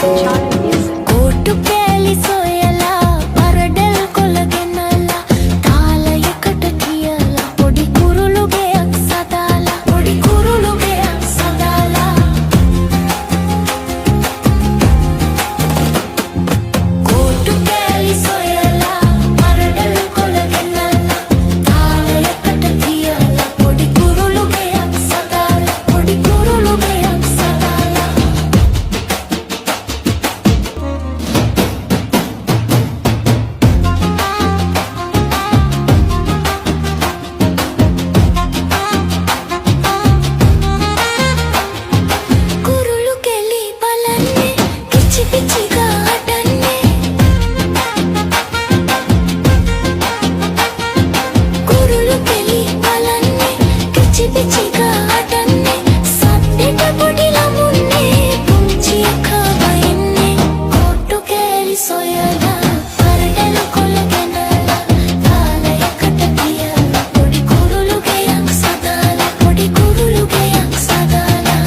कोटु केली सोयला परडेल कोलगेनला तालयකට තියලා පොඩි කුරුළු ගෙයක් සදාලා පොඩි කුරුළු ගෙයක් සදාලා कोटु केली सोयला परडेल कोलगेनला तालयකට තියලා පොඩි කුරුළු ගෙයක් සදාලා පොඩි කුරුළු ගෙයක් සදාලා කුරුළු කෙලි බලන්නේ කිචි කිචි ගාටන්නේ කුරුළු කෙලි බලන්නේ කිචි කිචි ගාටන්නේ සද්දෙට පොඩි ළමුන්නේ පුංචි එකා වයින්නේ කොට්ටු කෙලි සොයලා පරඩල කොලගෙනලා තාලයකට තියලා පොඩි කුරුළු ගෙයක් සදාලා පොඩි කුරුළු ගෙයක් සදාලා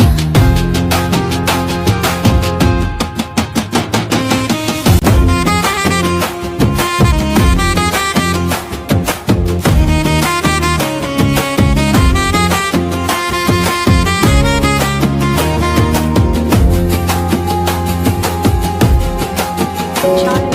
Charlie.